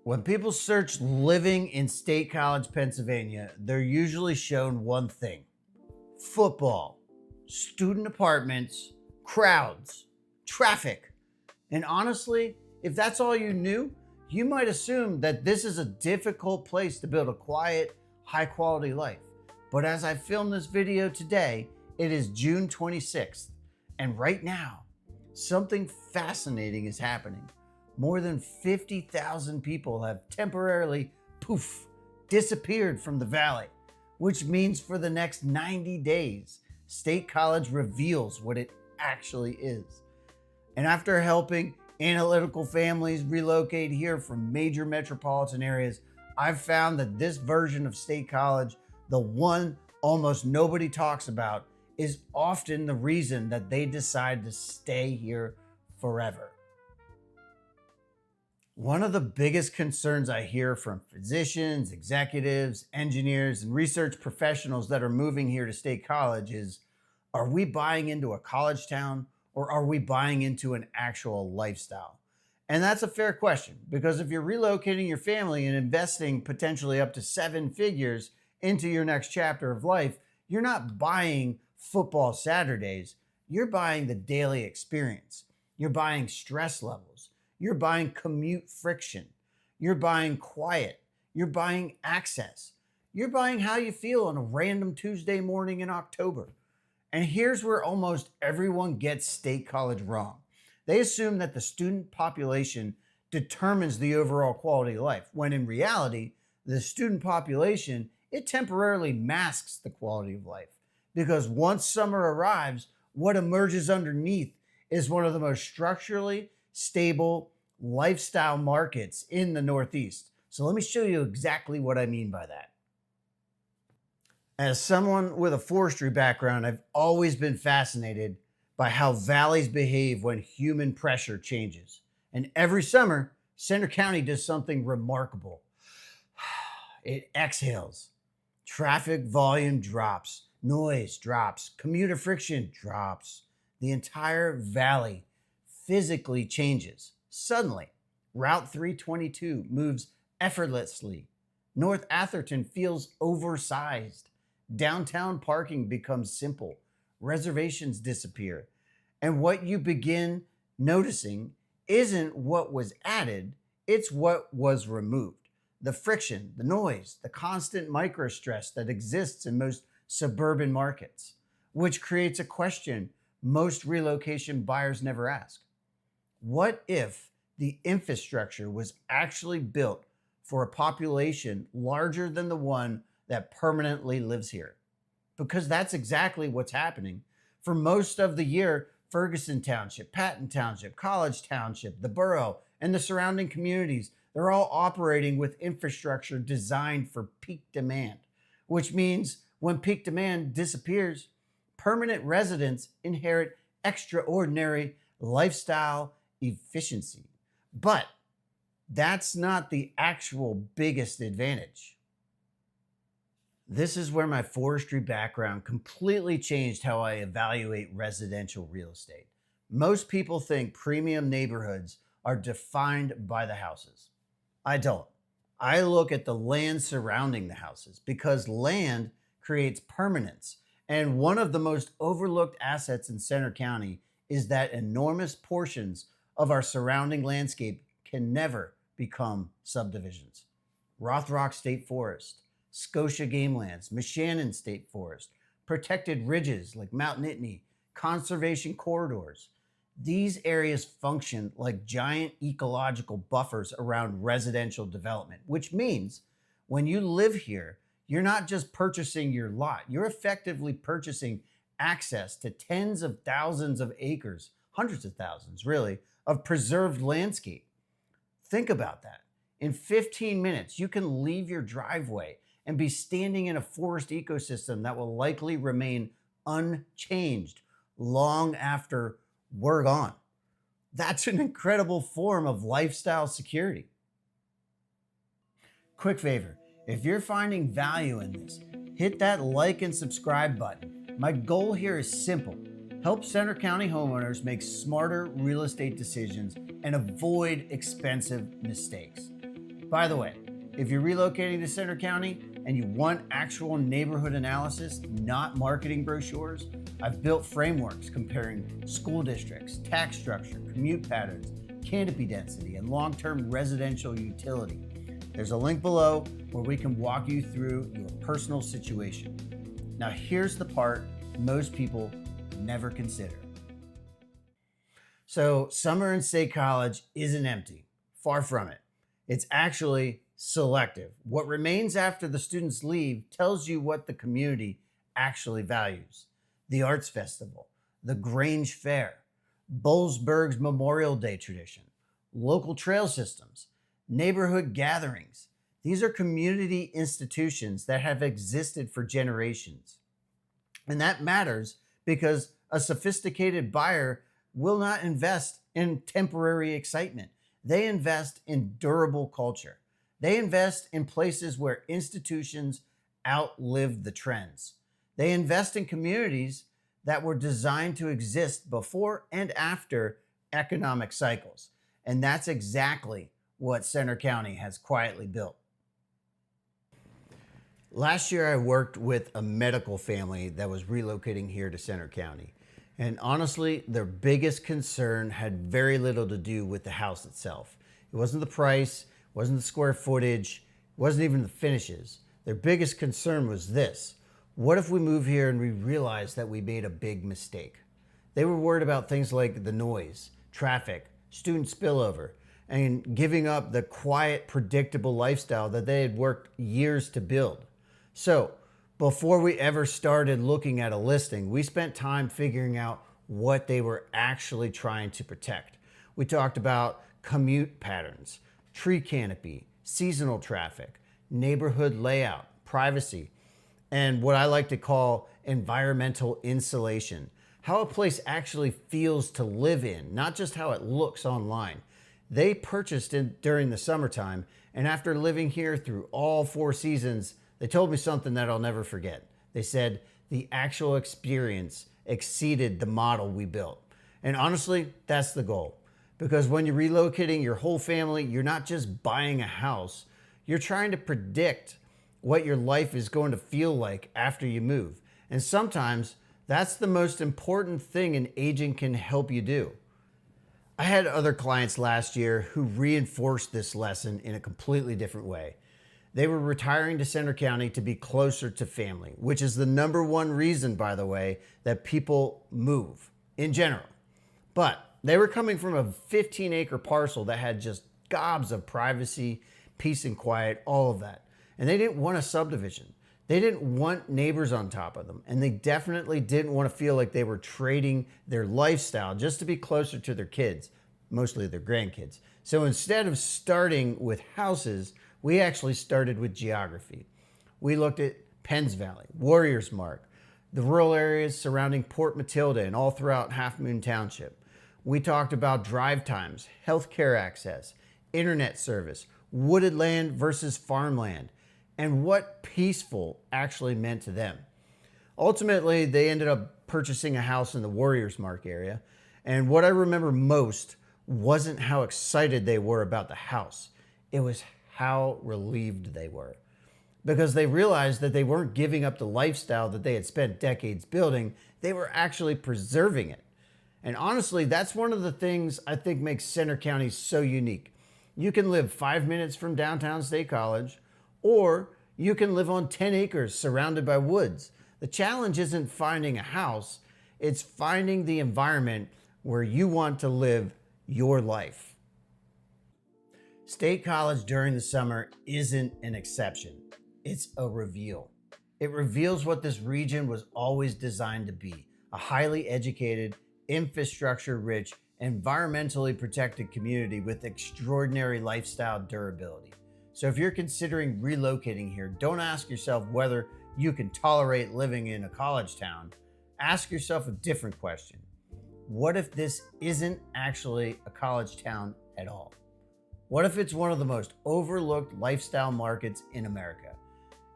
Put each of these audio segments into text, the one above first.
When people search living in State College, Pennsylvania, they're usually shown one thing: football, student apartments, crowds, traffic. And honestly, if that's all you knew, you might assume that this is a difficult place to build a quiet, high quality life. But as I film this video today, it is June 26th, and right now, something fascinating is happening. More than 50,000 people have temporarily, disappeared from the valley, which means for the next 90 days, State College reveals what it actually is. And after helping analytical families relocate here from major metropolitan areas, I've found that this version of State College, the one almost nobody talks about, is often the reason that they decide to stay here forever. One of the biggest concerns I hear from physicians, executives, engineers, and research professionals that are moving here to State College is, are we buying into a college town or are we buying into an actual lifestyle? And that's a fair question, because if you're relocating your family and investing potentially up to 7 figures into your next chapter of life, you're not buying football Saturdays, you're buying the daily experience. You're buying stress levels. You're buying commute friction. You're buying quiet. You're buying access. You're buying how you feel on a random Tuesday morning in October. And here's where almost everyone gets State College wrong. They assume that the student population determines the overall quality of life, when in reality, the student population, it temporarily masks the quality of life. Because once summer arrives, what emerges underneath is one of the most structurally stable lifestyle markets in the Northeast. So let me show you exactly what I mean by that. As someone with a forestry background, I've always been fascinated by how valleys behave when human pressure changes. And every summer, Center County does something remarkable. It exhales. Traffic volume drops, noise drops, commuter friction drops. The entire valley physically changes. Suddenly, Route 322 moves effortlessly. North Atherton feels oversized. Downtown parking becomes simple. Reservations disappear. And what you begin noticing isn't what was added, it's what was removed. The friction, the noise, the constant microstress that exists in most suburban markets, which creates a question most relocation buyers never ask. What if the infrastructure was actually built for a population larger than the one that permanently lives here? Because that's exactly what's happening. For most of the year, Ferguson Township, Patton Township, College Township, the borough, and the surrounding communities, they're all operating with infrastructure designed for peak demand, which means when peak demand disappears, permanent residents inherit extraordinary lifestyle efficiency. But that's not the actual biggest advantage. This is where my forestry background completely changed how I evaluate residential real estate. Most people think premium neighborhoods are defined by the houses. I don't. I look at the land surrounding the houses, because land creates permanence. And one of the most overlooked assets in Center County is that enormous portions of our surrounding landscape can never become subdivisions. Rothrock State Forest, Scotia Game Lands, Meshannon State Forest, protected ridges like Mount Nittany, conservation corridors. These areas function like giant ecological buffers around residential development, which means when you live here, you're not just purchasing your lot, you're effectively purchasing access to tens of thousands of acres, hundreds of thousands really, of preserved landscape. Think about that. In 15 minutes, you can leave your driveway and be standing in a forest ecosystem that will likely remain unchanged long after we're gone. That's an incredible form of lifestyle security. Quick favor, if you're finding value in this, hit that like and subscribe button. My goal here is simple: help Center County homeowners make smarter real estate decisions and avoid expensive mistakes. By the way, if you're relocating to Center County and you want actual neighborhood analysis, not marketing brochures, I've built frameworks comparing school districts, tax structure, commute patterns, canopy density, and long-term residential utility. There's a link below where we can walk you through your personal situation. Now, here's the part most people never consider. So, summer in State College isn't empty. Far from it. It's actually selective. What remains after the students leave tells you what the community actually values. The Arts Festival, the Grange Fair, Bullsburg's Memorial Day tradition, local trail systems, neighborhood gatherings. These are community institutions that have existed for generations. And that matters because a sophisticated buyer will not invest in temporary excitement. They invest in durable culture. They invest in places where institutions outlive the trends. They invest in communities that were designed to exist before and after economic cycles. And that's exactly what Center County has quietly built. Last year, I worked with a medical family that was relocating here to Center County. And honestly, their biggest concern had very little to do with the house itself. It wasn't the price, it wasn't the square footage, it wasn't even the finishes. Their biggest concern was this: what if we move here and we realize that we made a big mistake? They were worried about things like the noise, traffic, student spillover, and giving up the quiet, predictable lifestyle that they had worked years to build. So, before we ever started looking at a listing, we spent time figuring out what they were actually trying to protect. We talked about commute patterns, tree canopy, seasonal traffic, neighborhood layout, privacy, and what I like to call environmental insulation. How a place actually feels to live in, not just how it looks online. They purchased it during the summertime, and after living here through all 4 seasons, they told me something that I'll never forget. They said the actual experience exceeded the model we built. And honestly, that's the goal. Because when you're relocating your whole family, you're not just buying a house, you're trying to predict what your life is going to feel like after you move. And sometimes that's the most important thing an agent can help you do. I had other clients last year who reinforced this lesson in a completely different way. They were retiring to Center County to be closer to family, which is the #1 reason, by the way, that people move in general. But they were coming from a 15-acre parcel that had just gobs of privacy, peace and quiet, all of that. And they didn't want a subdivision. They didn't want neighbors on top of them. And they definitely didn't want to feel like they were trading their lifestyle just to be closer to their kids, mostly their grandkids. So instead of starting with houses, we actually started with geography. We looked at Penns Valley, Warriors Mark, the rural areas surrounding Port Matilda and all throughout Half Moon Township. We talked about drive times, healthcare access, internet service, wooded land versus farmland, and what peaceful actually meant to them. Ultimately, they ended up purchasing a house in the Warriors Mark area. And what I remember most wasn't how excited they were about the house. It was how relieved they were, because they realized that they weren't giving up the lifestyle that they had spent decades building. They were actually preserving it. And honestly, that's one of the things I think makes Center County so unique. You can live 5 minutes from downtown State College, or you can live on 10 acres surrounded by woods. The challenge isn't finding a house, it's finding the environment where you want to live your life. State College during the summer isn't an exception. It's a reveal. It reveals what this region was always designed to be: a highly educated, infrastructure-rich, environmentally protected community with extraordinary lifestyle durability. So if you're considering relocating here, don't ask yourself whether you can tolerate living in a college town. Ask yourself a different question. What if this isn't actually a college town at all? What if it's one of the most overlooked lifestyle markets in America?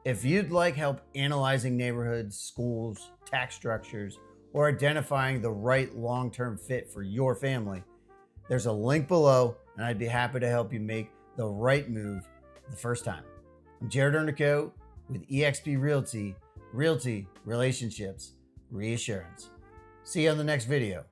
If you'd like help analyzing neighborhoods, schools, tax structures, or identifying the right long-term fit for your family, there's a link below, and I'd be happy to help you make the right move the first time. I'm Jared Ernico with eXp Realty, Relationships, Reassurance. See you on the next video.